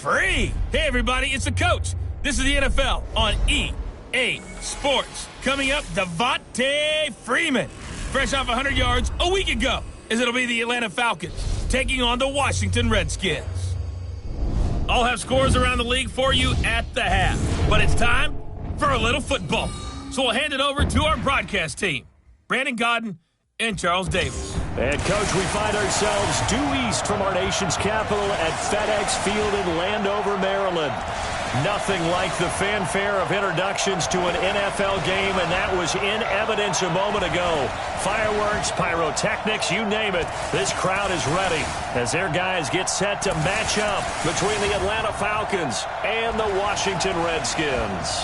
free. Hey, everybody, it's the coach. This is the NFL on EA Sports. Coming up, Devontae Freeman, fresh off 100 yards a week ago, as it'll be the Atlanta Falcons taking on the Washington Redskins. I'll have scores around the league for you at the half, but it's time for a little football. So we'll hand it over to our broadcast team, Brandon Godden and Charles Davis. And, Coach, we find ourselves due east from our nation's capital at FedEx Field in Landover, Maryland. Nothing like the fanfare of introductions to an NFL game, and that was in evidence a moment ago. Fireworks, pyrotechnics, you name it. This crowd is ready as their guys get set to match up between the Atlanta Falcons and the Washington Redskins.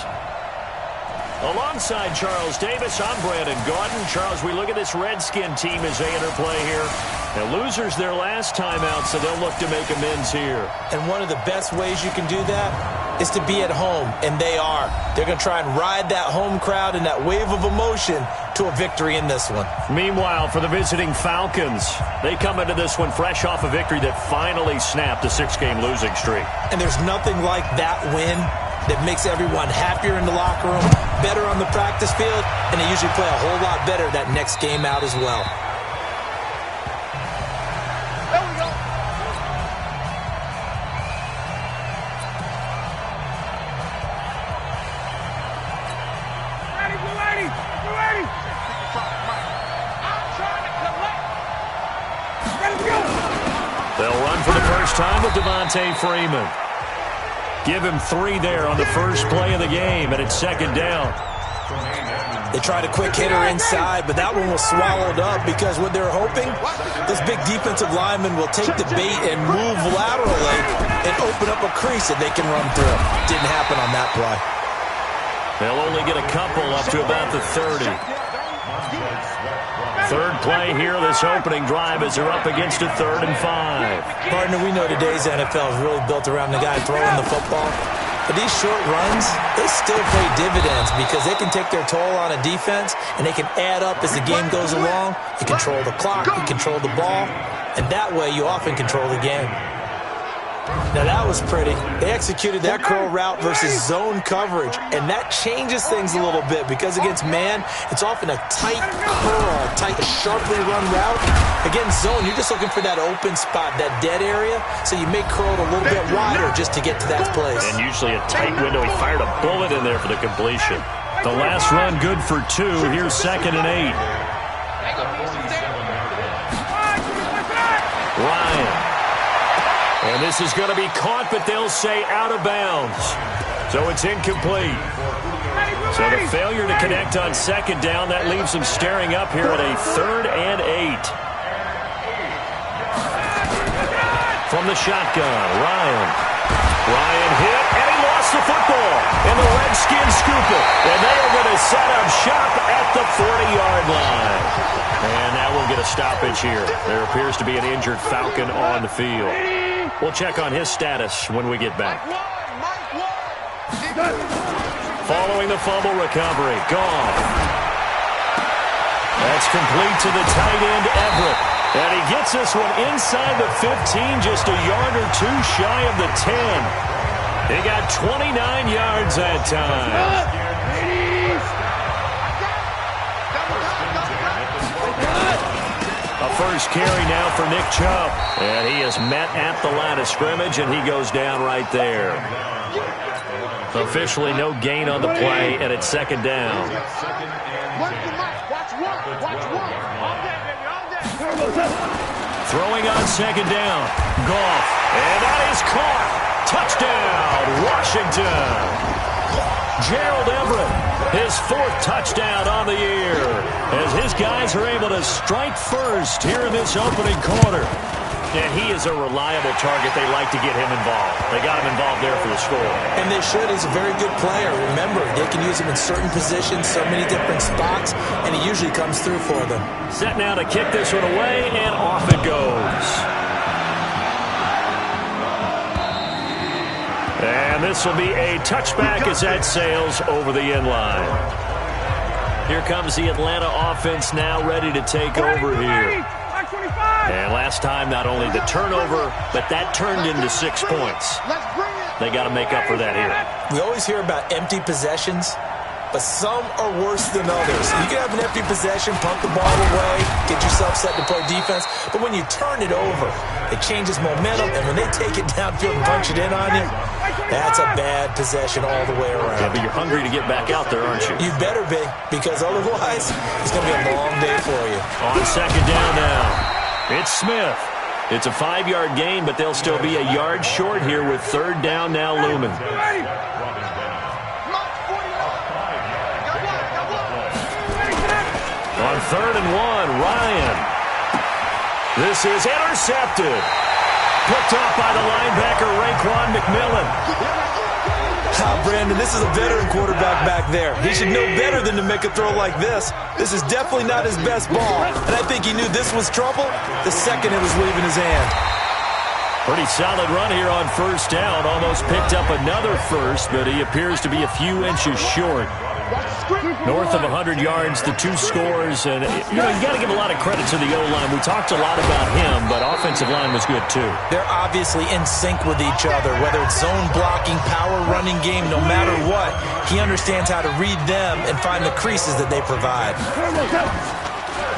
Alongside Charles Davis, I'm Brandon Gaudin. Charles, we look at this Redskin team as they interplay here. Now, losers their last time out, so they'll look to make amends here. And one of the best ways you can do that is to be at home, and they are. They're going to try and ride that home crowd and that wave of emotion to a victory in this one. Meanwhile, for the visiting Falcons, they come into this one fresh off a victory that finally snapped a 6-game losing streak. And there's nothing like that win that makes everyone happier in the locker room, better on the practice field, and they usually play a whole lot better that next game out as well. There we go. Ready. I'm trying to collect. Let's go. They'll run for the first time with Devontae Freeman. Give him 3 there on the first play of the game, and it's second down. They tried a quick hitter inside, but that one was swallowed up because what they're hoping, this big defensive lineman will take the bait and move laterally and open up a crease that they can run through. Didn't happen on that play. They'll only get a couple up to about the 30. Third play here, this opening drive as they're up against a 3rd and 5. Partner, we know today's NFL is really built around the guy throwing the football. But these short runs, they still pay dividends because they can take their toll on a defense and they can add up as the game goes along. You control the clock, you control the ball, and that way you often control the game. Now that was pretty. They executed that curl route versus zone coverage, and that changes things a little bit because against man, it's often a tight curl, tight, sharply run route. Against zone, you're just looking for that open spot, that dead area, so you may curl it a little bit wider just to get to that place. And usually a tight window. He fired a bullet in there for the completion. The last run good for 2. Here's 2nd and 8. Ryan. And this is going to be caught, but they'll say out of bounds. So it's incomplete. So the failure to connect on 2nd down, that leaves them staring up here at a 3rd and 8. From the shotgun, Ryan hit, and he lost the football. And the Redskins scoop it. And they are going to set up shop at the 40-yard line. And now we'll get a stoppage here. There appears to be an injured Falcon on the field. We'll check on his status when we get back. Following the fumble recovery, Goff. That's complete to the tight end, Everett. And he gets this one inside the 15, just a yard or 2 shy of the 10. He got 29 yards that time. A first carry now for Nick Chubb. And he is met at the line of scrimmage, and he goes down right there. Officially no gain on the play, and it's 2nd down. Throwing on 2nd down. Goff. And that is caught. Touchdown, Washington. Gerald Everett, his 4th touchdown on the year, as his guys are able to strike first here in this opening quarter. And he is a reliable target. They like to get him involved. They got him involved there for the score. And they should. He's a very good player. Remember, they can use him in certain positions, so many different spots, and he usually comes through for them. Set now to kick this one away, and off it goes. And this will be a touchback as that sails over the end line. Here comes the Atlanta offense now ready to take over here. 25. And last time, not only the turnover, but that turned into 6 points. They got to make up for that here. We always hear about empty possessions, but some are worse than others. You can have an empty possession, pump the ball away, get yourself set to play defense, but when you turn it over, it changes momentum, and when they take it downfield and punch it in on you, that's a bad possession all the way around. Yeah, but you're hungry to get back out there, aren't you? You better be, because otherwise, it's going to be a long day for you. On second down now, it's Smith. It's a 5-yard gain, but they'll still be a yard short here with third down now looming. On 3rd and 1, Ryan. This is intercepted. Picked off by the linebacker, Raekwon McMillan. Brandon, this is a veteran quarterback back there. He should know better than to make a throw like this. This is definitely not his best ball, and I think he knew this was trouble the second it was leaving his hand. Pretty solid run here on first down. Almost picked up another first, but he appears to be a few inches short. North of 100 yards, the 2 scores, and you got to give a lot of credit to the O-line. We talked a lot about him, but offensive line was good too. They're obviously in sync with each other, whether it's zone blocking, power running game, no matter what. He understands how to read them and find the creases that they provide.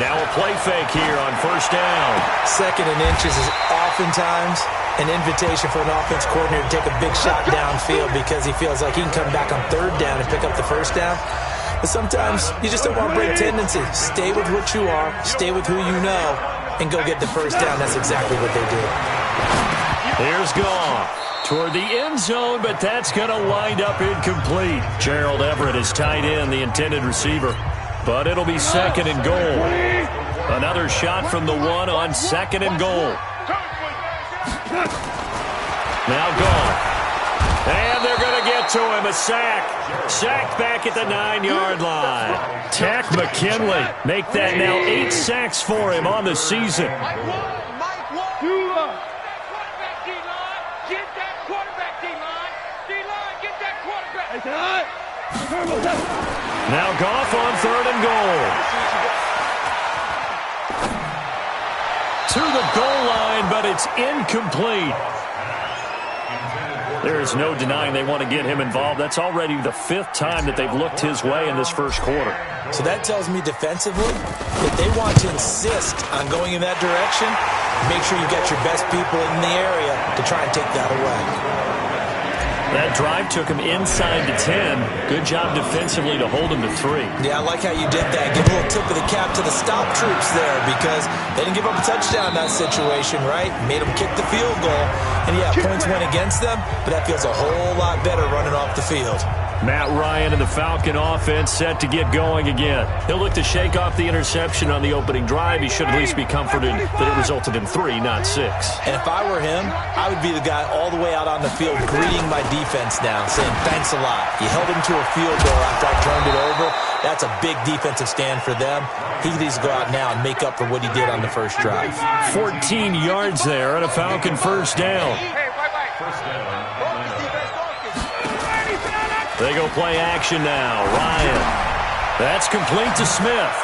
Now a play fake here on first down. 2nd and inches is oftentimes an invitation for an offense coordinator to take a big shot downfield because he feels like he can come back on 3rd down and pick up the first down. But sometimes you just don't want to break tendency. Stay with what you are, stay with who you know, and go get the first down. That's exactly what they did. Here's Goff toward the end zone, but that's going to wind up incomplete. Gerald Everett is tight end, the intended receiver. But it'll be 2nd and goal. Another shot from the 1 on 2nd and goal. Now Goff. And they're going to get to him. A sack. Sacked back at the 9-yard line. Takk McKinley make that now 8 sacks for him on the season. Now Goff on 3rd and goal. To the goal line, but it's incomplete. There is no denying they want to get him involved. That's already the 5th time that they've looked his way in this first quarter. So that tells me defensively that they want to insist on going in that direction. Make sure you get your best people in the area to try and take that away. That drive took him inside to 10. Good job defensively to hold him to 3. Yeah, I like how you did that. Give a little tip of the cap to the stop troops there because they didn't give up a touchdown in that situation, right? Made them kick the field goal. And, yeah, points went against them, but that feels a whole lot better running off the field. Matt Ryan and the Falcon offense set to get going again. He'll look to shake off the interception on the opening drive. He should at least be comforted that it resulted in 3, not 6. And if I were him, I would be the guy all the way out on the field greeting my defense now, saying thanks a lot. You held him to a field goal after I turned it over. That's a big defensive stand for them. He needs to go out now and make up for what he did on the first drive. 14 yards there and a Falcon first down. They go play action now. Ryan. That's complete to Smith.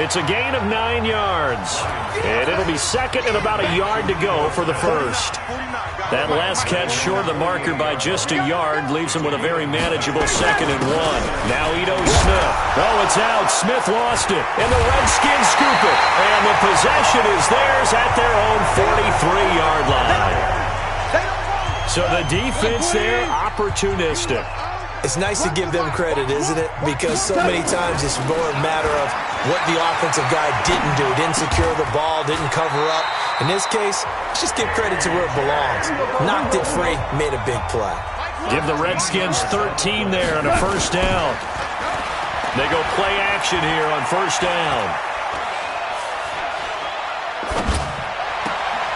It's a gain of 9 yards. And it'll be 2nd and about a yard to go for the first. That last catch short of the marker by just a yard leaves him with a very manageable 2nd and 1. Now Ito Smith. Oh, it's out. Smith lost it. And the Redskins scoop it. And the possession is theirs at their own 43-yard line. So the defense there, opportunistic. It's nice to give them credit, isn't it? Because so many times it's more a matter of what the offensive guy didn't do. Didn't secure the ball, didn't cover up. In this case, let's just give credit to where it belongs. Knocked it free, made a big play. Give the Redskins 13 there and a first down. They go play action here on first down.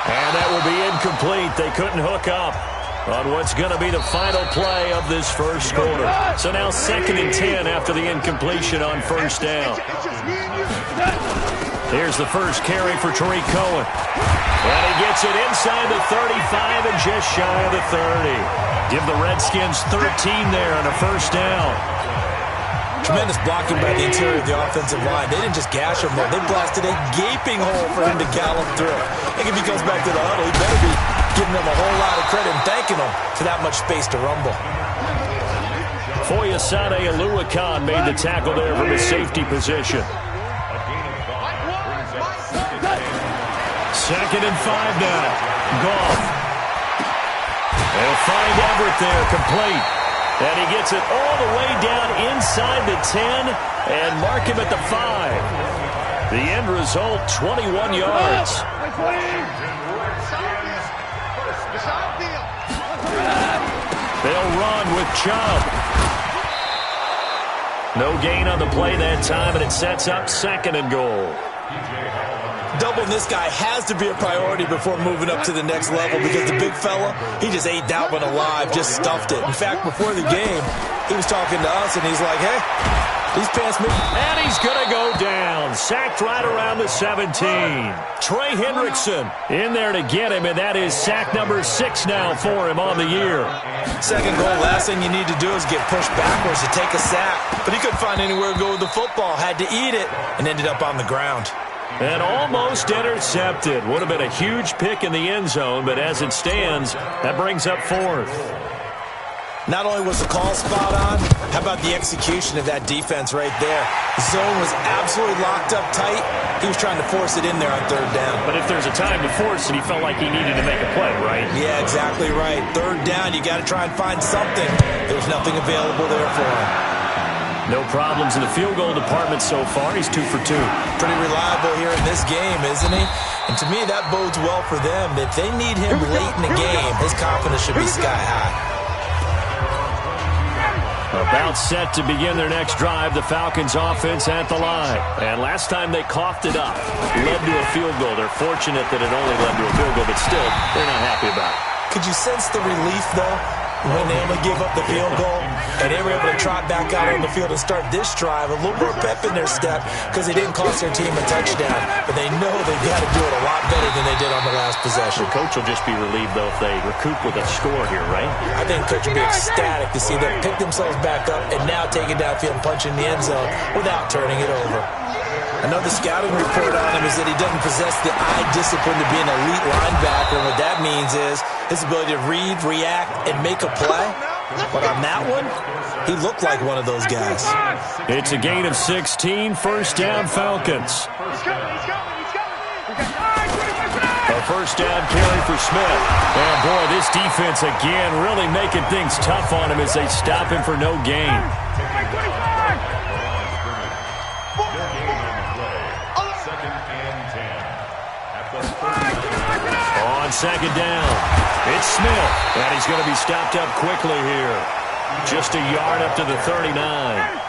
And that will be incomplete. They couldn't hook up on what's going to be the final play of this first quarter. So now 2nd and 10 after the incompletion on first down. Here's the first carry for Tariq Cohen. And he gets it inside the 35 and just shy of the 30. Give the Redskins 13 there and a first down. Tremendous blocking by the interior of the offensive line. They didn't just gash him there. They blasted a gaping hole for him to gallop through. I think if he goes back to the huddle, he better be giving them a whole lot of credit and thanking them for that much space to rumble. Foyesade Aluakan made the tackle there from his safety position. 2nd and 5 now. Goff. They'll find Everett there, complete. And he gets it all the way down inside the 10 and mark him at the 5. The end result, 21 yards. They'll run with Chubb. No gain on the play that time, and it sets up 2nd and goal. Doubling this guy has to be a priority before moving up to the next level because the big fella, he just ate that one alive, just stuffed it. In fact, before the game, he was talking to us, and he's like, hey, he's past me. And he's going to go down. Sacked right around the 17. Trey Hendrickson in there to get him, and that is sack number 6 now for him on the year. 2nd goal, last thing you need to do is get pushed backwards to take a sack. But he couldn't find anywhere to go with the football, had to eat it, and ended up on the ground. And almost intercepted. Would have been a huge pick in the end zone, but as it stands, that brings up 4th. Not only was the call spot on, how about the execution of that defense right there? The zone was absolutely locked up tight. He was trying to force it in there on 3rd down. But if there's a time to force it, he felt like he needed to make a play, right? Yeah, exactly right. 3rd down, you got to try and find something. There's nothing available there for him. No problems in the field goal department so far. He's 2 for 2. Pretty reliable here in this game, isn't he? And to me, that bodes well for them. If they need him late in the game, his confidence should be sky high. About set to begin their next drive, the Falcons offense at the line. And last time they coughed it up, led to a field goal. They're fortunate that it only led to a field goal, but still, they're not happy about it. Could you sense the relief, though, when they only gave up the field goal and they were able to trot back out on the field and start this drive, a little more pep in their step because they didn't cost their team a touchdown, but they know they've got to do it a lot better than they did on the last possession. The coach will just be relieved, though, if they recoup with a score here, right? I think coach will be ecstatic to see them pick themselves back up and now take it downfield and punch in the end zone without turning it over. I know the scouting report on him is that he doesn't possess the eye discipline to be an elite linebacker. And what that means is his ability to read, react, and make a play. But on that one, he looked like one of those guys. It's a gain of 16, 1st down Falcons. A 1st down carry for Smith. And boy, this defense again really making things tough on him as they stop him for no gain. On 2nd down, it's Smith, and he's going to be stopped up quickly here. Just a yard up to the 39.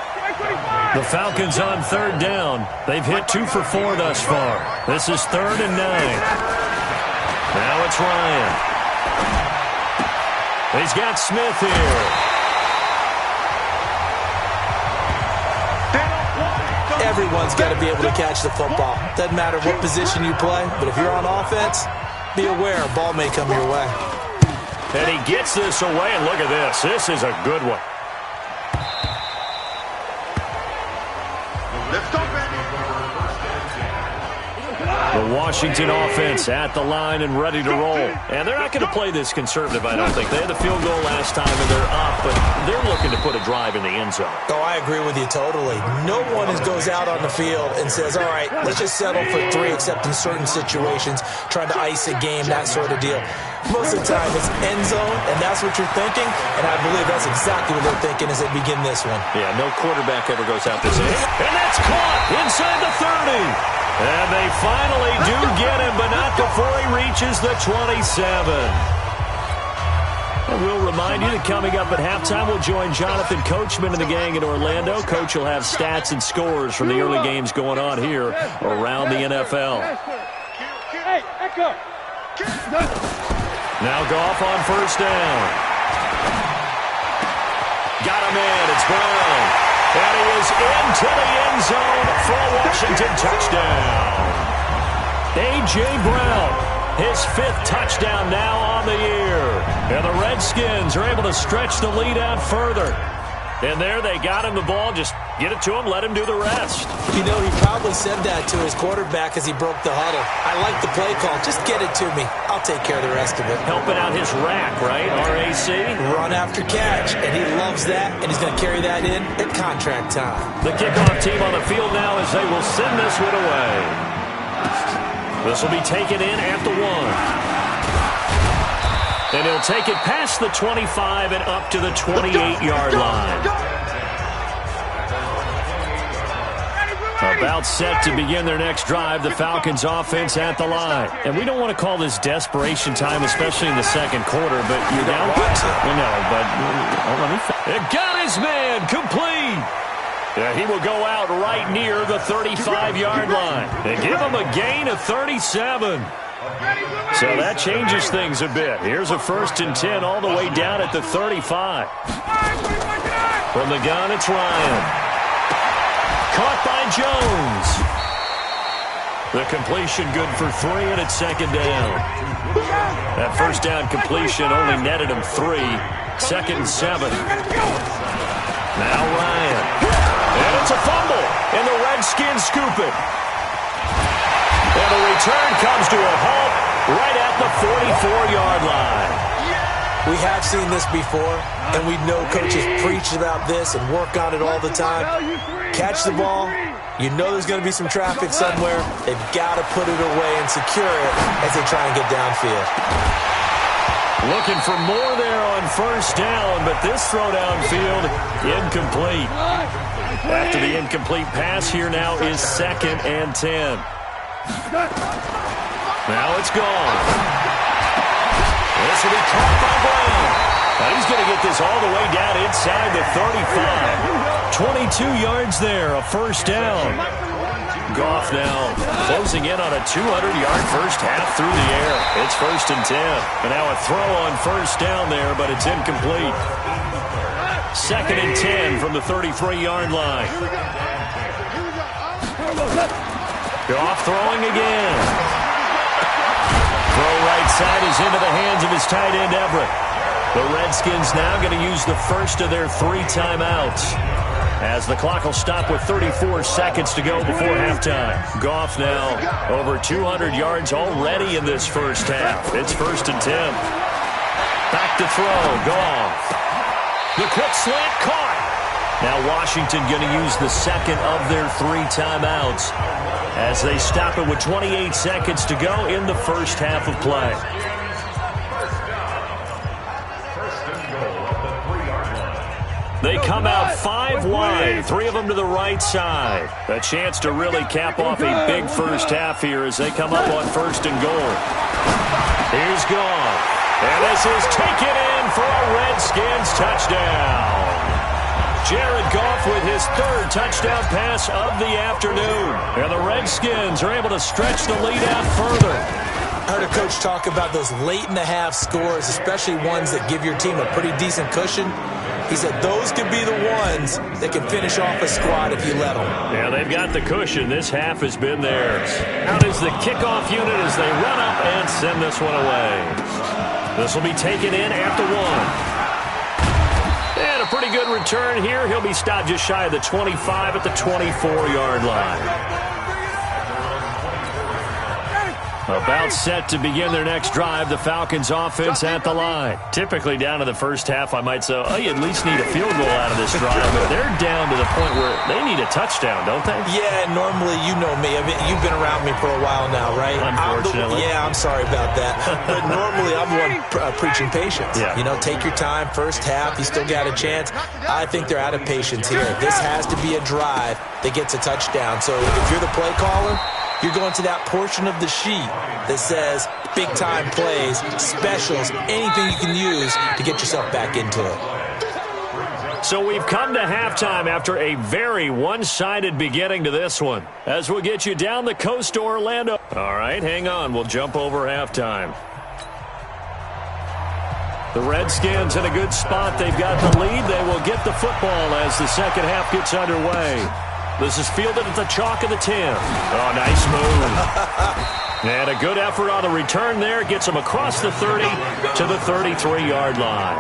The Falcons on 3rd down. They've hit 2 for 4 thus far. This is 3rd and 9. Now it's Ryan. He's got Smith here. Everyone's got to be able to catch the football. Doesn't matter what position you play, but if you're on offense, be aware a ball may come your way. And he gets this away, and look at this. This is a good one. Let's go, baby. The Washington offense at the line and ready to roll. And they're not going to play this conservative, I don't think. They had the field goal last time, and they're up, but they're looking to put a drive in the end zone. Oh, I agree with you totally. No one goes out on the field and says, all right, let's just settle for 3, except in certain situations, trying to ice a game, that sort of deal. Most of the time, it's end zone, and that's what you're thinking, and I believe that's exactly what they're thinking as they begin this one. Yeah, no quarterback ever goes out this end. And that's caught inside the 30. And they finally do get him, but not before he reaches the 27. And we'll remind you that coming up at halftime, we'll join Jonathan Coachman and the gang in Orlando. Coach will have stats and scores from the early games going on here around the NFL. Now Goff on 1st down. Got him in. It's Brown. And he is into the end zone for a Washington touchdown. A.J. Brown, his 5th touchdown now on the year. And the Redskins are able to stretch the lead out further. And there they got him the ball. Just get it to him, let him do the rest. You know, he probably said that to his quarterback as he broke the huddle. I like the play call. Just get it to me. I'll take care of the rest of it. Helping out his rack, right? RAC? Run after catch, and he loves that, and he's going to carry that in at contract time. The kickoff team on the field now as they will send this one away. This will be taken in at the 1. And he'll take it past the 25 and up to the 28-yard line. About set to begin their next drive, the Falcons offense at the line. And we don't want to call this desperation time, especially in the second quarter, but you're down. It got his man complete. Yeah, he will go out right near the 35-yard line. They give him a gain of 37. So that changes things a bit. Here's a 1st and 10 all the way down at the 35. From the gun, it's Ryan. Caught by Jones. The completion good for 3, and it's 2nd down. That 1st down completion only netted him 3. 2nd and 7. Now Ryan. And it's a fumble, and the Redskins scoop it. And the return comes to a halt right at the 44-yard line. We have seen this before, and we know coaches preach about this and work on it all the time. Catch the ball. You know there's going to be some traffic somewhere. They've got to put it away and secure it as they try and get downfield. Looking for more there on 1st down, but this throw downfield incomplete. After the incomplete pass, here now is 2nd and 10. Now it's gone. This will be caught by Brown. Now he's going to get this all the way down inside the 35. 22 yards there, a 1st down. Goff now closing in on a 200-yard first half through the air. It's 1st and 10. And now a throw on 1st down there, but it's incomplete. 2nd and 10 from the 33-yard line. Goff throwing again. Throw right side is into the hands of his tight end, Everett. The Redskins now going to use the first of their 3 timeouts, as the clock will stop with 34 seconds to go before halftime. Goff now over 200 yards already in this first half. It's 1st and 10. Back to throw. Goff. The quick slant caught. Now Washington going to use the second of their 3 timeouts as they stop it with 28 seconds to go in the first half of play. They come out 5 wide, 3 of them to the right side. A chance to really cap off a big first half here as they come up on 1st and goal. Here's Goff. And this is taken in for a Redskins touchdown. Jared Goff with his 3rd touchdown pass of the afternoon. And the Redskins are able to stretch the lead out further. I heard a coach talk about those late-in-the-half scores, especially ones that give your team a pretty decent cushion. He said those could be the ones that can finish off a squad if you let them. Yeah, they've got the cushion. This half has been theirs. Out is the kickoff unit as they run up and send this one away. This will be taken in at the 1. And a pretty good return here. He'll be stopped just shy of the 25 at the 24-yard line. About set to begin their next drive, the Falcons offense at the line. Typically down to the first half, I might say, oh, you at least need a field goal out of this drive. But they're down to the point where they need a touchdown, don't they? Yeah, normally, you know me. I mean, you've been around me for a while now, right? Unfortunately. I'm sorry about that. But normally, I'm the one preaching patience. Yeah. You know, take your time, first half, you still got a chance. I think they're out of patience here. This has to be a drive that gets a touchdown. So if you're the play caller, you're going to that portion of the sheet that says big-time plays, specials, anything you can use to get yourself back into it. So we've come to halftime after a very one-sided beginning to this one, as we'll get you down the coast to Orlando. All right, hang on. We'll jump over halftime. The Redskins in a good spot. They've got the lead. They will get the football as the second half gets underway. This is fielded at the chalk of the 10. Oh, nice move. And a good effort on the return there. Gets him across the 30 to the 33-yard line.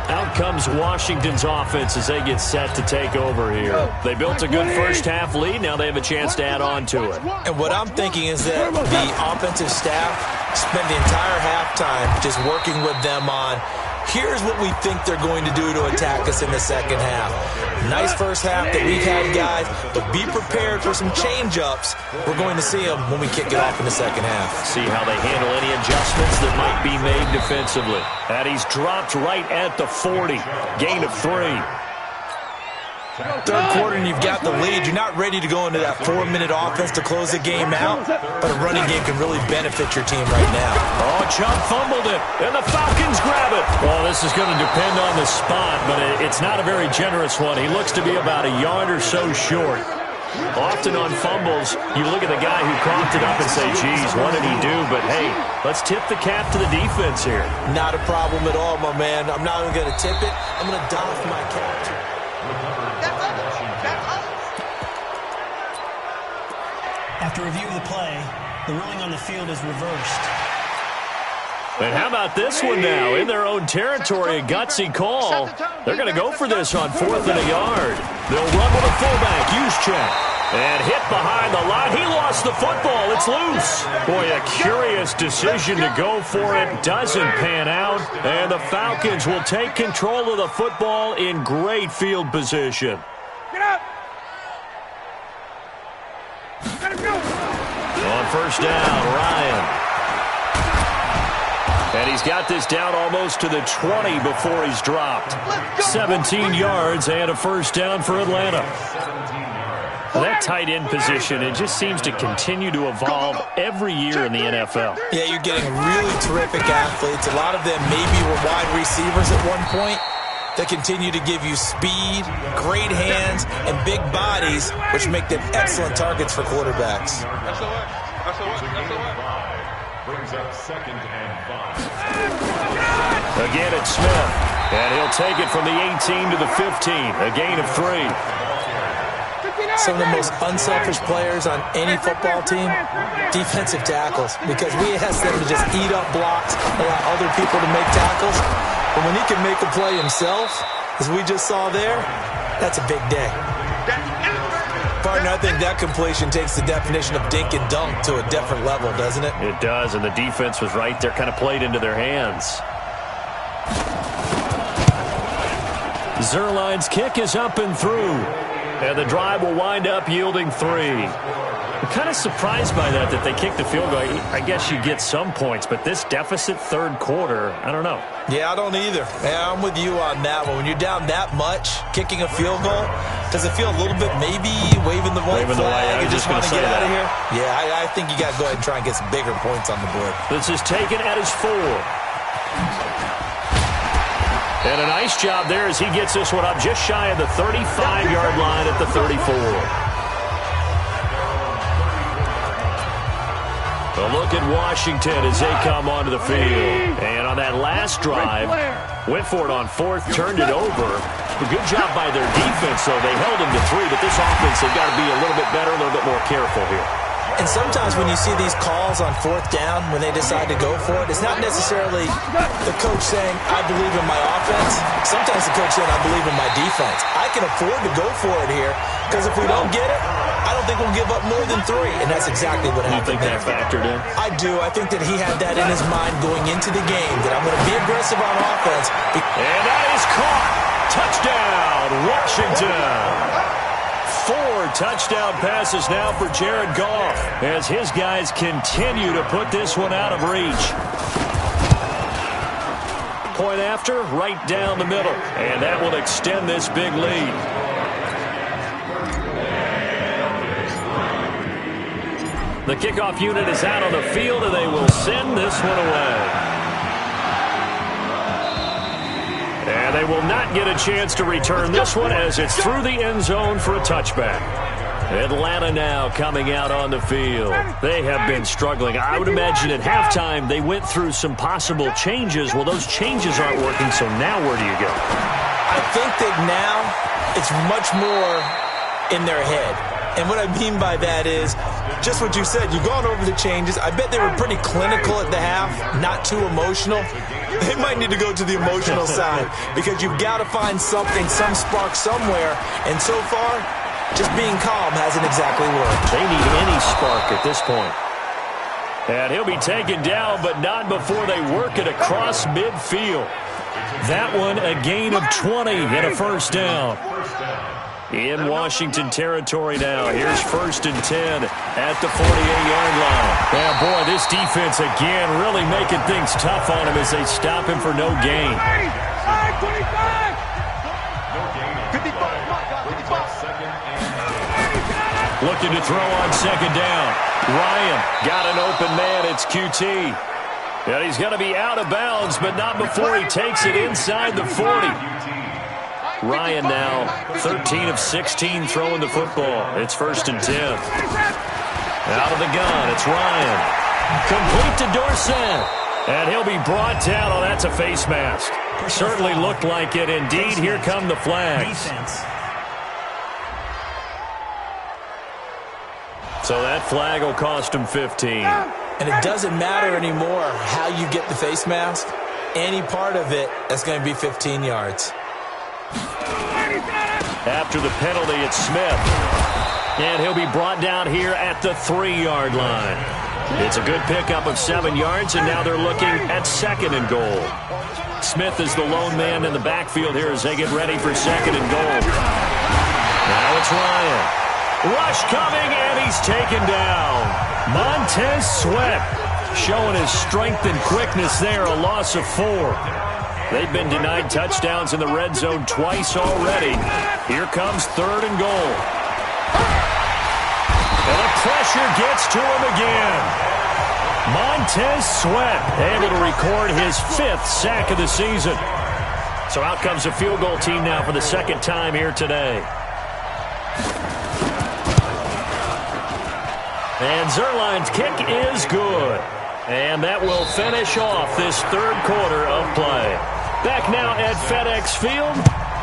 Out comes Washington's offense as they get set to take over here. They built a good first-half lead. Now they have a chance to add on to it. And what I'm thinking is that the offensive staff spent the entire halftime just working with them on, here's what we think they're going to do to attack us in the second half. Nice first half that we've had, guys, but be prepared for some change-ups. We're going to see them when we kick it off in the second half. See how they handle any adjustments that might be made defensively. And he's dropped right at the 40. Gain of 3. Third quarter and you've got the lead. You're not ready to go into that 4-minute offense to close the game out, but a running game can really benefit your team right now. Oh, Chubb fumbled it, and the Falcons grab it. Well, this is going to depend on the spot, but it's not a very generous one. He looks to be about a yard or so short. Often on fumbles, you look at the guy who coughed it up and say, geez, what did he do? But, hey, let's tip the cap to the defense here. Not a problem at all, my man. I'm not even going to tip it. I'm going to doff my cap to it. After review of the play, the ruling on the field is reversed. And how about this one now? In their own territory, a gutsy call. They're going to go for this on 4th and a yard. They'll run with a fullback, Juszczyk. And hit behind the line. He lost the football. It's loose. Boy, a curious decision to go for it. Doesn't pan out. And the Falcons will take control of the football in great field position. Get up! Let him go! On first down, Ryan. And he's got this down almost to the 20 before he's dropped. 17 yards and a first down for Atlanta. That tight end position, it just seems to continue to evolve every year in the NFL. Yeah, you're getting really terrific athletes. A lot of them maybe were wide receivers at one point. They continue to give you speed, great hands, and big bodies, which make them excellent targets for quarterbacks. That's the way. That's the way. That's the way. Brings up 2nd and 5. Again, it's Smith. And he'll take it from the 18 to the 15. A gain of 3. Some of the most unselfish players on any football team, defensive tackles, because we ask them to just eat up blocks, allow other people to make tackles. But when he can make a play himself, as we just saw there, that's a big day. Partner, I think that completion takes the definition of dink and dunk to a different level, doesn't it? It does, and the defense was right there, kind of played into their hands. Zerline's kick is up and through. And the drive will wind up yielding 3. I'm kind of surprised by that they kicked the field goal. I guess you get some points, but this deficit third quarter, I don't know. Yeah, I don't either. Yeah, I'm with you on that one. When you're down that much, kicking a field goal, does it feel a little bit maybe waving the white flag? You just want to get out of here? Yeah, I think you got to go ahead and try and get some bigger points on the board. This is taken at his 4. And a nice job there as he gets this one up just shy of the 35-yard line at the 34. A look at Washington as they come onto the field. And on that last drive, went for it on 4th, turned it over. A good job by their defense, though. They held him to 3, but this offense, they've got to be a little bit better, a little bit more careful here. And sometimes when you see these calls on 4th down, when they decide to go for it, it's not necessarily the coach saying, I believe in my offense. Sometimes the coach saying, I believe in my defense. I can afford to go for it here, because if we don't get it, I don't think we'll give up more than 3. And that's exactly what happened. You think that factored in? I do. I think that he had that in his mind going into the game, that I'm going to be aggressive on offense. And that is caught. Touchdown, Washington. 4 touchdown passes now for Jared Goff as his guys continue to put this one out of reach. Point after, right down the middle. And that will extend this big lead. The kickoff unit is out on the field, and they will send this one away. And they will not get a chance to return this one as it's through the end zone for a touchback. Atlanta now coming out on the field. They have been struggling. I would imagine at halftime they went through some possible changes. Well, those changes aren't working, so now where do you go? I think that now it's much more in their head. And what I mean by that is just what you said. You've gone over the changes. I bet they were pretty clinical at the half, not too emotional. They might need to go to the emotional side because you've got to find something, some spark somewhere. And so far, just being calm hasn't exactly worked. They need any spark at this point. And he'll be taken down, but not before they work it across midfield. That one, a gain of 20 and a first down. In Washington territory now. Here's 1st and 10 at the 48-yard line. Yeah, boy, this defense again really making things tough on him as they stop him for no gain. 25! Looking to throw on 2nd down. Ryan got an open man. It's QT. And he's going to be out of bounds, but not before he takes it inside the 40. Ryan now 13 of 16 throwing the football. It's 1st and 10. Out of the gun, it's Ryan. Complete to Dorsett. And he'll be brought down. Oh, that's a face mask. Certainly looked like it. Indeed, here come the flags. So that flag will cost him 15. And it doesn't matter anymore how you get the face mask. Any part of it, that's going to be 15 yards. After the penalty, it's Smith. And he'll be brought down here at the 3-yard line. It's a good pickup of 7 yards, and now they're looking at 2nd and goal. Smith is the lone man in the backfield here as they get ready for 2nd and goal. Now it's Ryan. Rush coming, and he's taken down. Montez Sweat showing his strength and quickness there, a loss of 4. They've been denied touchdowns in the red zone twice already. Here comes 3rd and goal. And the pressure gets to him again. Montez Sweat able to record his 5th sack of the season. So out comes the field goal team now for the 2nd time here today. And Zerline's kick is good. And that will finish off this 3rd quarter of play. Back now at FedEx Field,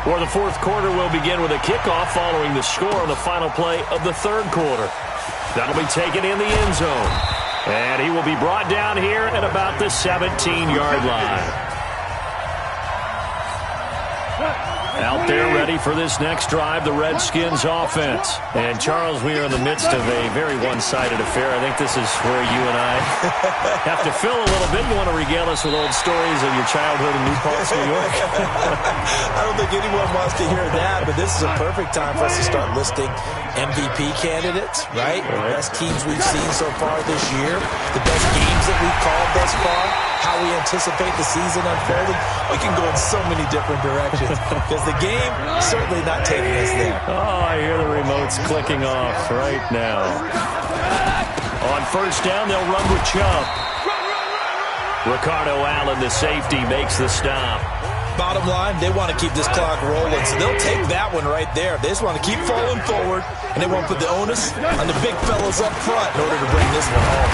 where the 4th quarter will begin with a kickoff following the score on the final play of the 3rd quarter. That'll be taken in the end zone. And he will be brought down here at about the 17-yard line. Out there ready for this next drive, the Redskins offense. And, Charles, we are in the midst of a very one-sided affair. I think this is where you and I have to fill a little bit. You want to regale us with old stories of your childhood in New Paltz, New York? I don't think anyone wants to hear that, but this is a perfect time for us to start listing MVP candidates, right? The best teams we've seen so far this year, the best games that we've called thus far, how we anticipate the season unfolding. We can go in so many different directions because the game certainly not taking us there. Oh, I hear the remotes clicking off right now. On 1st down, they'll run with Chubb. Ricardo Allen, the safety, makes the stop. Bottom line, they want to keep this clock rolling, so they'll take that one right there. They just want to keep falling forward, and they want to put the onus on the big fellas up front in order to bring this one home.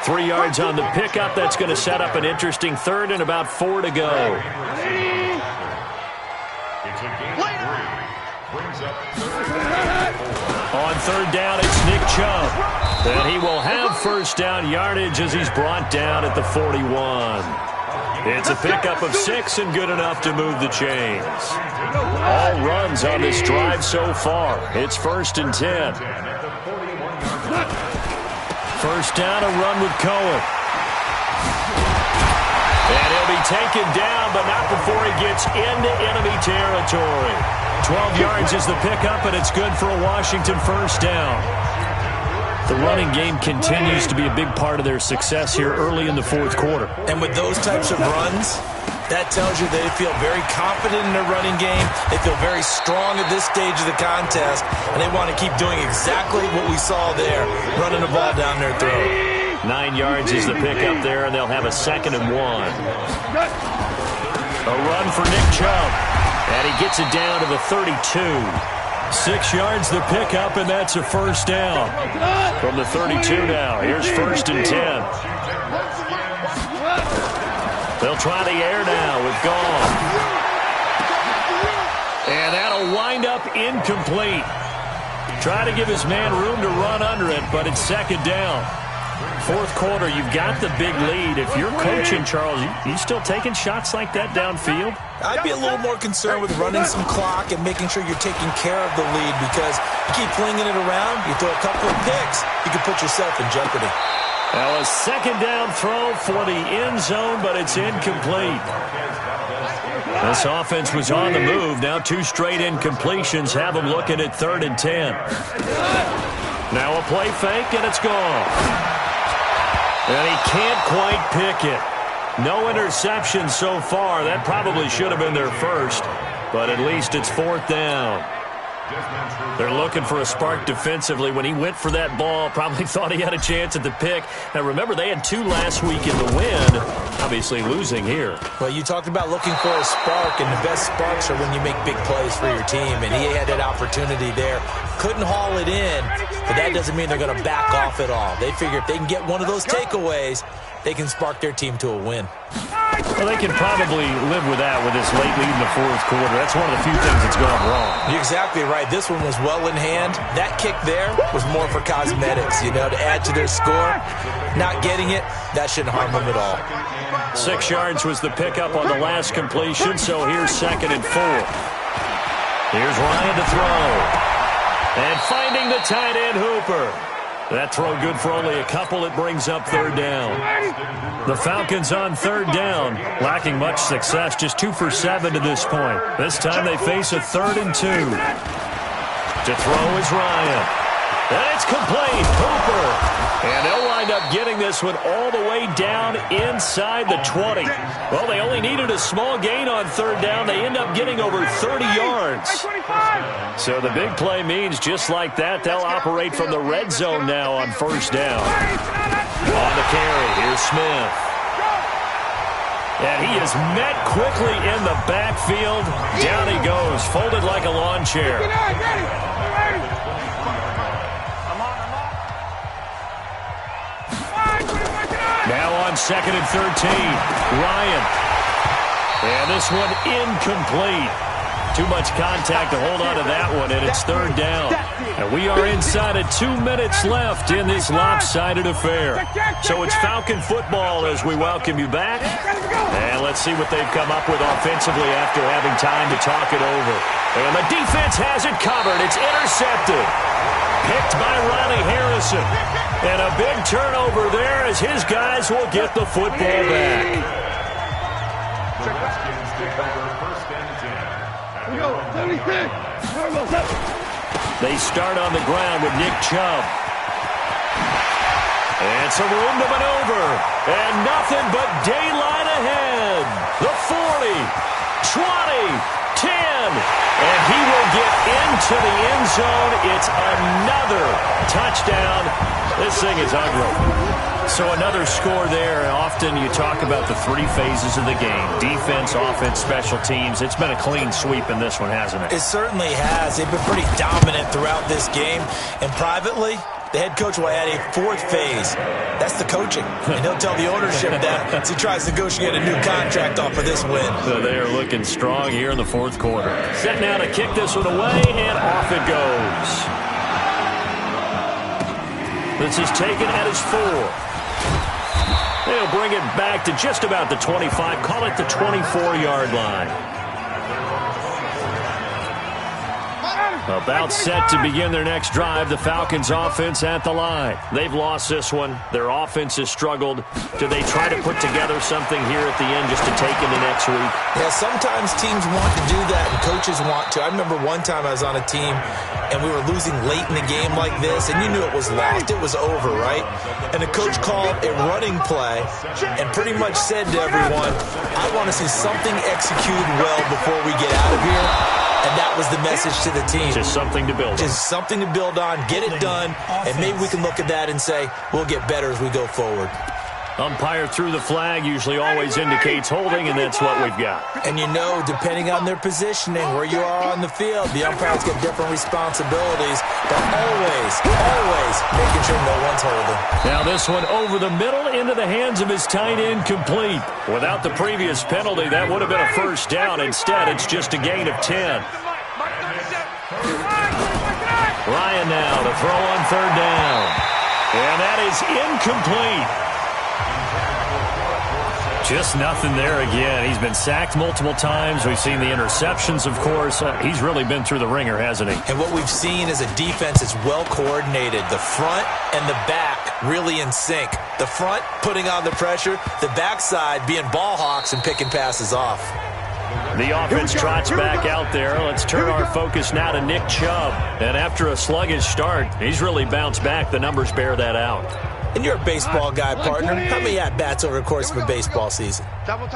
3 yards on the pickup. That's going to set up an interesting 3rd and about 4 to go. On 3rd down, it's Nick Chubb. And he will have 1st down yardage as he's brought down at the 41. It's a pickup of 6 and good enough to move the chains. All runs on this drive so far. It's 1st and 10. 1st down, a run with Cohen. And he'll be taken down, but not before he gets into enemy territory. 12 yards is the pickup, and it's good for a Washington 1st down. The running game continues to be a big part of their success here early in the 4th quarter. And with those types of runs, that tells you they feel very confident in their running game. They feel very strong at this stage of the contest, and they want to keep doing exactly what we saw there, running the ball down their throat. 9 yards is the pickup there, and they'll have a 2nd and 1. A run for Nick Chubb, and he gets it down to the 32. 6 yards the pickup, and that's a 1st down. From the 32 now, here's 1st and 10. They'll try the air now with Gall. And that'll wind up incomplete. Try to give his man room to run under it, but it's second down. Fourth quarter, you've got the big lead. If you're coaching, Charles, you still taking shots like that downfield? I'd be a little more concerned with running some clock and making sure you're taking care of the lead, because you keep flinging it around, you throw a couple of picks, you can put yourself in jeopardy. Now a second down throw for the end zone, but it's incomplete. This offense was on the move. Now 2 straight incompletions have them looking at 3rd and 10. Now a play fake, and it's gone. And he can't quite pick it. No interception so far. That probably should have been their first, but at least it's 4th down. They're looking for a spark defensively. When he went for that ball, probably thought he had a chance at the pick. Now, remember, they had 2 last week in the win, obviously losing here. Well, you talked about looking for a spark, and the best sparks are when you make big plays for your team, and he had that opportunity there. Couldn't haul it in, but that doesn't mean they're going to back off at all. They figure if they can get one of those takeaways, they can spark their team to a win. Well, they can probably live with that with this late lead in the fourth quarter. That's one of the few things that's gone wrong. You're exactly right. This one was well in hand. That kick there was more for cosmetics, to add to their score. Not getting it, that shouldn't harm them at all. 6 yards was the pickup on the last completion, so here's 2nd and 4. Here's Ryan to throw. And finding the tight end Hooper. That throw good for only a couple. It brings up 3rd down. The Falcons on 3rd down, lacking much success, just 2 for 7 to this point. This time they face a 3rd and 2. To throw is Ryan. And it's complete. Hooper. And they'll wind up getting this one all the way down inside the 20. Well, they only needed a small gain on 3rd down. They end up getting over 30 yards. So the big play means just like that, they'll operate from the red zone now on 1st down. On the carry, here's Smith. And he is met quickly in the backfield. Down he goes, folded like a lawn chair. Now on 2nd and 13, Ryan. And this one incomplete. Too much contact to hold on to that one, and it's 3rd down. And we are inside of 2 minutes left in this lopsided affair. So it's Falcon football as we welcome you back. And let's see what they've come up with offensively after having time to talk it over. And the defense has it covered. It's intercepted. Picked by Riley Harrison. And a big turnover there as his guys will get the football back. The Redskins take over 1st and 10. They start on the ground with Nick Chubb. And some room to maneuver. And nothing but daylight ahead. The 40, 20, 10. And he will get into the end zone. It's another touchdown. This thing is ugly. So another score there. Often you talk about the 3 phases of the game. Defense, offense, special teams. It's been a clean sweep in this one, hasn't it? It certainly has. They've been pretty dominant throughout this game. And privately, the head coach will add a 4th phase. That's the coaching. And he'll tell the ownership that as he tries to negotiate a new contract off of this win. So they are looking strong here in the fourth quarter. Set now to kick this one away, and off it goes. This is taken at his 4. They'll bring it back to just about the 25. Call it the 24-yard line. About set to begin their next drive. The Falcons offense at the line. They've lost this one. Their offense has struggled. Do they try to put together something here at the end just to take into next week? Yeah, sometimes teams want to do that and coaches want to. I remember one time I was on a team and we were losing late in the game like this, and you knew it was lost. It was over, right? And the coach called a running play and pretty much said to everyone, I want to see something executed well before we get out of here. And that was the message to the team. Just something to build on. Just something to build on, get it done, and maybe we can look at that and say, we'll get better as we go forward. Umpire threw the flag, usually always indicates holding, and that's what we've got. And you know, depending on their positioning, where you are on the field, the umpires get different responsibilities, but always making sure no one's holding. Now this one over the middle into the hands of his tight end, complete. Without the previous penalty, that would have been a first down. Instead, it's just a gain of 10. Ryan now to throw on third down. And that is incomplete. Just nothing there again. He's been sacked multiple times. We've seen the interceptions, of course. He's really been through the ringer, hasn't he? And what we've seen is a defense that's well coordinated. The front and the back really in sync. The front putting on the pressure, the backside being ball hawks and picking passes off. The offense trots back out there. Let's turn our focus now to Nick Chubb. And after a sluggish start, he's really bounced back. The numbers bear that out. And you're a baseball guy, partner. How many at-bats over the course of a baseball season? Oh,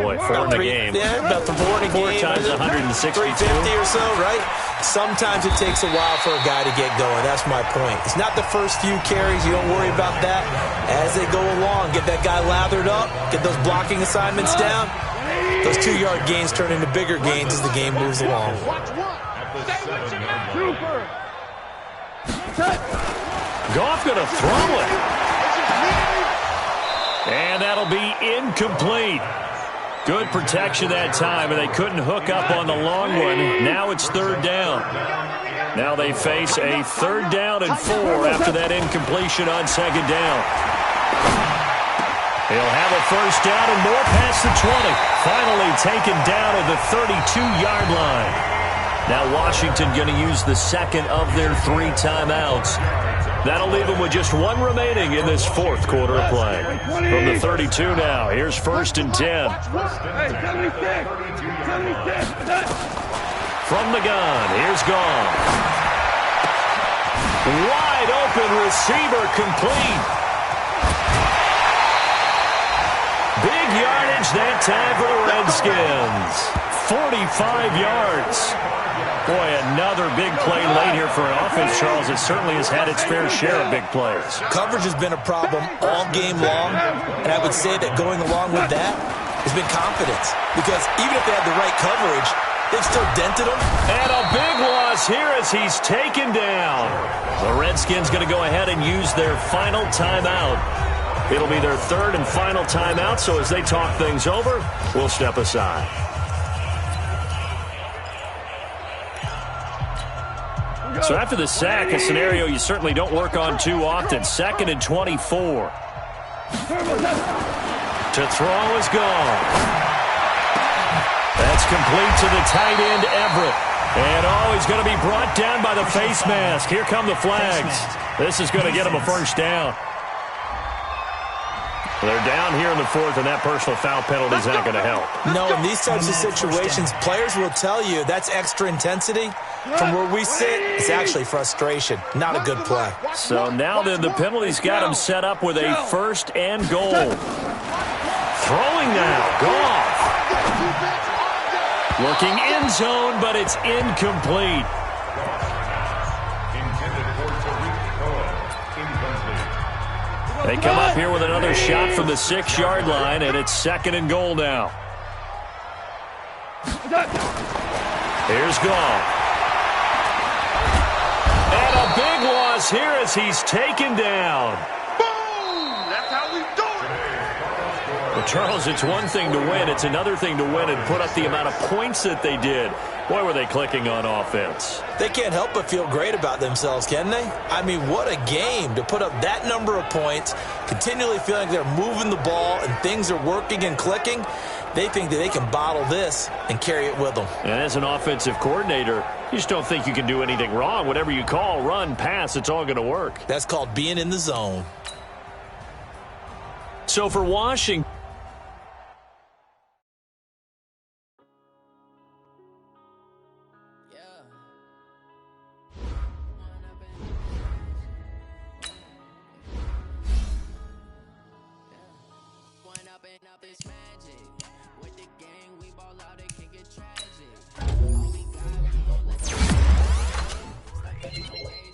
boy, 4 in the game. Yeah, about 4 in a game. 4 times 162. 350 or so, right? Sometimes it takes a while for a guy to get going. That's my point. It's not the first few carries. You don't worry about that. As they go along, get that guy lathered up, get those blocking assignments down. Those 2-yard gains turn into bigger gains as the game moves along. Goff going to throw it. And that'll be incomplete. Good protection that time, and they couldn't hook up on the long one. Now it's third down. Now they face a 3rd down and 4 after that incompletion on 2nd down. He'll have a 1st down and more past the 20. Finally taken down at the 32-yard line. Now Washington going to use the second of their 3 timeouts. That'll leave them with just 1 remaining in this 4th quarter of play. From the 32 now, here's 1st and 10. From the gun, here's Gone. Wide open receiver complete. Big yardage that time for the Redskins. 45 yards. Boy, another big play late here for an offense, Charles. It certainly has had its fair share of big plays. Coverage has been a problem all game long, and I would say that going along with that has been confidence. Because even if they had the right coverage, they've still dented them. And a big loss here as he's taken down. The Redskins going to go ahead and use their final timeout. It'll be their 3rd and final timeout, so as they talk things over, we'll step aside. So after the sack, a scenario you certainly don't work on too often. 2nd and 24. To throw is Gone. That's complete to the tight end, Everett. And he's going to be brought down by the face mask. Here come the flags. This is going to get him a 1st down. They're down here in the 4th, and that personal foul penalty is not going to help. No, in these types of situations, players will tell you that's extra intensity. From where we sit, it's actually frustration. Not a good play. So now then, the penalty's got him set up with a 1st and goal. Throwing now, Goff. Looking end zone, but it's incomplete. They come up here with another shot from the 6-yard line, and it's 2nd and goal now. Here's Goff. And a big loss here as he's taken down. Boom! That's how we do it. Well, Charles, it's one thing to win. It's another thing to win and put up the amount of points that they did. Boy, were they clicking on offense. They can't help but feel great about themselves, can they? I mean, what a game to put up that number of points, continually feeling they're moving the ball and things are working and clicking. They think that they can bottle this and carry it with them. And as an offensive coordinator, you just don't think you can do anything wrong. Whatever you call, run, pass, it's all going to work. That's called being in the zone. So for Washington, Ways